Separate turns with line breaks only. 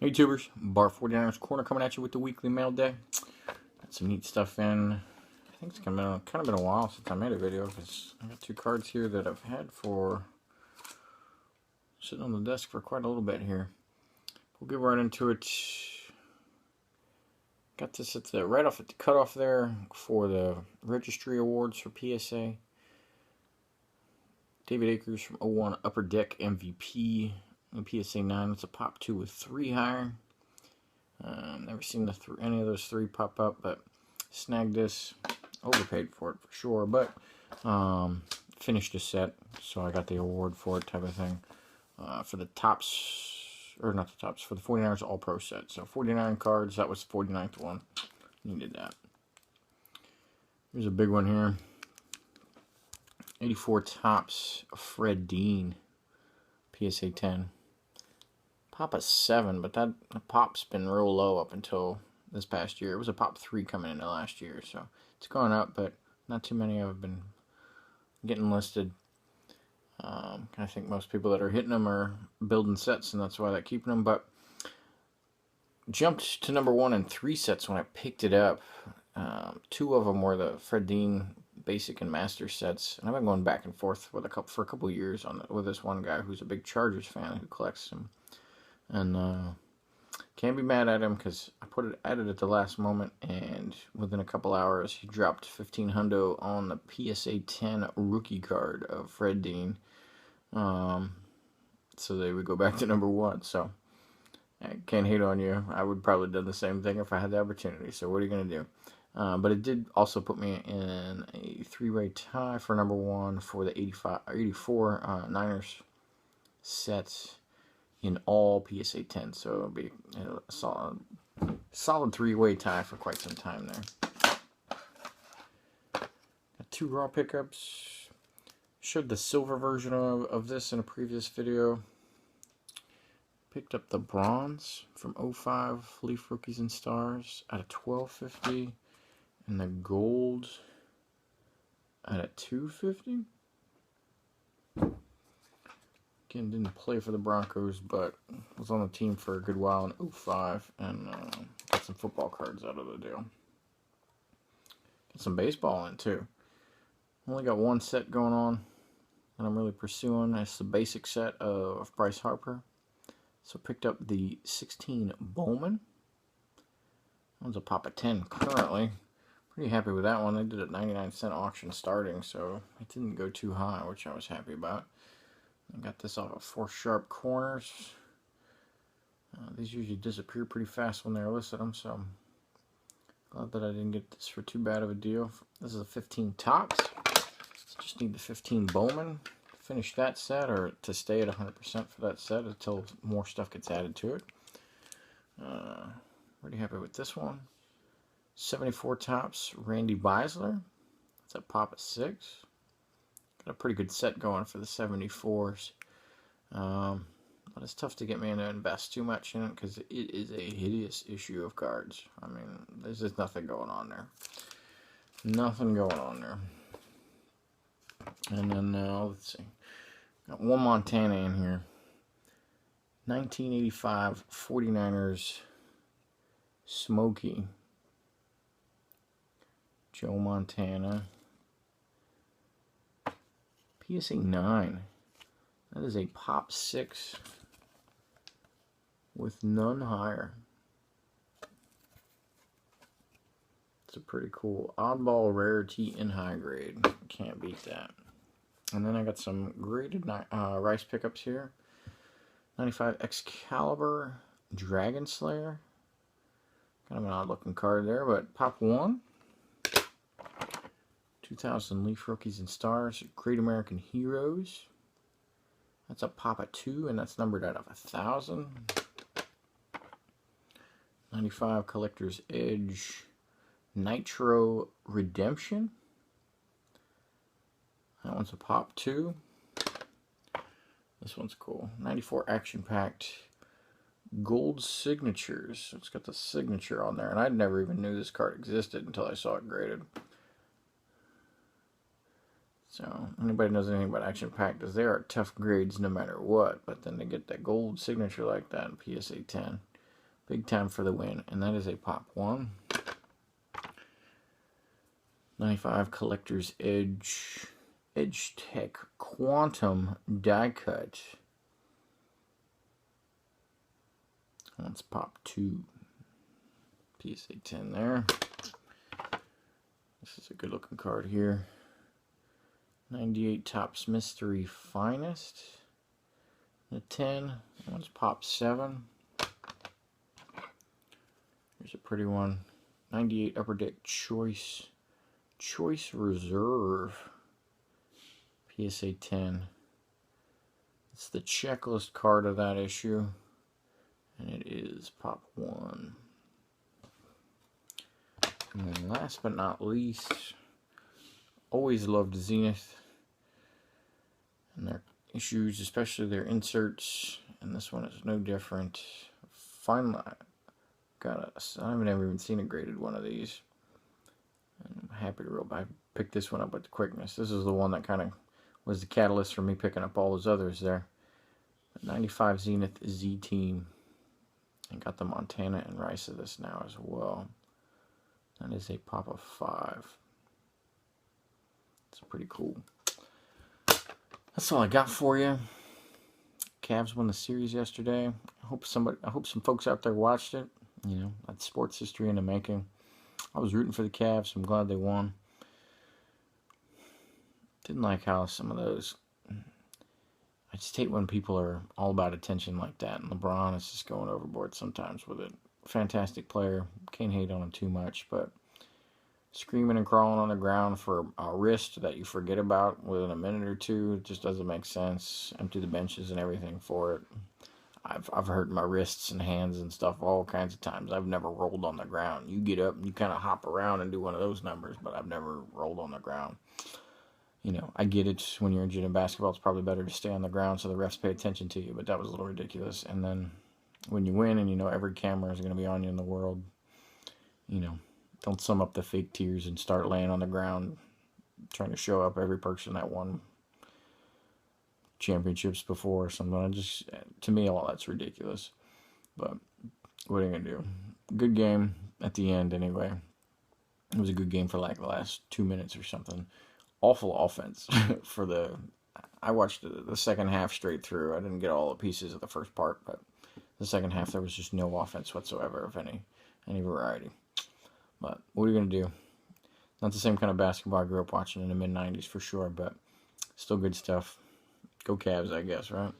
Hey YouTubers, Bar 49ers Corner coming at you with the weekly mail day. Got some neat stuff in. I think it's kind of been a while since I made a video because I got two cards here that I've had for sitting on the desk for quite a little bit here. We'll get right into it. Got this at the right off at the cutoff there for the registry awards for PSA. David Akers from 01 Upper Deck MVP. And PSA 9, it's a pop 2 with 3 higher. Never seen any of those 3 pop up, but snagged this. Overpaid for it for sure, but finished the set, so I got the award for it type of thing. For the tops, or not the tops, for the 49ers All-Pro set. So 49 cards, that was the 49th one. Needed that. Here's a big one here. 84 tops, Fred Dean, PSA 10. Pop a 7, but that pop's been real low up until this past year. It was a pop 3 coming into last year, so it's gone up, but not too many have been getting listed. I think most people that are hitting them are building sets, and that's why they're keeping them. But jumped to number 1 in 3 sets when I picked it up. 2 of them were the Fred Dean Basic and Master sets, and I've been going back and forth with for a couple years with this one guy who's a big Chargers fan who collects them. And can't be mad at him because I added it at the last moment, and within a couple hours he dropped 15 hundo on the PSA 10 rookie card of Fred Dean. So they would go back to number 1. So I can't hate on you. I would probably have done the same thing if I had the opportunity. So what are you gonna do? But it did also put me in a 3-way tie for number 1 for the 84 Niners sets in all PSA 10, so it'll be a solid 3-way tie for quite some time there. Got 2 raw pickups. Showed the silver version of this in a previous video. Picked up the bronze from 05 Leaf Rookies and Stars at a 1250, and the gold at a 250. Again, didn't play for the Broncos, but was on the team for a good while in 05, and got some football cards out of the deal. Got some baseball in, too. Only got 1 set going on that I'm really pursuing. It's the basic set of Bryce Harper. So picked up the 16 Bowman. That one's a pop of 10 currently. Pretty happy with that one. They did a 99-cent auction starting, so it didn't go too high, which I was happy about. I got this off of 4 sharp corners. These usually disappear pretty fast when they're listed them, so I'm glad that I didn't get this for too bad of a deal. This is a 15 tops. So just need the 15 Bowman to finish that set, or to stay at 100% for that set until more stuff gets added to it. Pretty happy with this one. 74 tops, Randy Beisler. That's a pop of 6. Got a pretty good set going for the 74s. But it's tough to get me to invest too much in it because it is a hideous issue of cards. I mean, there's just nothing going on there. Nothing going on there. And then let's see. Got 1 Montana in here. 1985 49ers Smokey. Joe Montana. PSA 9. That is a pop 6 with none higher. It's a pretty cool oddball rarity in high grade. Can't beat that. And then I got some graded Rice pickups here. 95 Excalibur Dragon Slayer. Kind of an odd looking card there, but pop 1. 2000 Leaf Rookies and Stars, Great American Heroes. That's a pop of 2, and that's numbered out of 1,000. 95 Collector's Edge, Nitro Redemption. That one's a pop 2. This one's cool. 94 Action Packed Gold Signatures. It's got the signature on there, and I never even knew this card existed until I saw it graded. So, anybody knows anything about Action Pack, they are tough grades no matter what, but then they get that gold signature like that in PSA 10. Big time for the win. And that is a pop 1. 95 Collector's Edge. Edge Tech Quantum Die Cut. Let's pop 2. PSA 10 there. This is a good looking card here. 98 Topps Mystery Finest. The 10. Let's pop 7. Here's a pretty one. 98 Upper Deck Choice Reserve. PSA 10. It's the checklist card of that issue. And it is pop 1. And then last but not least, always loved Zenith. And their issues, especially their inserts. And this one is no different. Finally, I haven't ever even seen a graded one of these. And I'm happy to I picked this one up with the quickness. This is the one that kind of was the catalyst for me picking up all those others there. 95 Zenith Z-Team. And got the Montana and Rice of this now as well. That is a pop of 5. It's pretty cool. That's all I got for you. Cavs won the series yesterday. I hope some folks out there watched it. You know, that's sports history in the making. I was rooting for the Cavs. I'm glad they won. Didn't like how some of those. I just hate when people are all about attention like that. And LeBron is just going overboard sometimes with it. Fantastic player. Can't hate on him too much. But screaming and crawling on the ground for a wrist that you forget about within a minute or two, it just doesn't make sense. Empty the benches and everything for it. I've hurt my wrists and hands and stuff all kinds of times. I've never rolled on the ground. You get up and you kind of hop around and do one of those numbers, but I've never rolled on the ground. You know, I get it. When you're injured in basketball, it's probably better to stay on the ground so the refs pay attention to you, but that was a little ridiculous. And then when you win and you know every camera is going to be on you in the world, you know, don't sum up the fake tears and start laying on the ground trying to show up every person that won championships before or something. To me, all that's ridiculous. But what are you going to do? Good game at the end anyway. It was a good game for like the last 2 minutes or something. Awful offense I watched the second half straight through. I didn't get all the pieces of the first part, but the second half there was just no offense whatsoever of any variety. But what are you going to do? Not the same kind of basketball I grew up watching in the mid-90s for sure, but still good stuff. Go Cavs, I guess, right?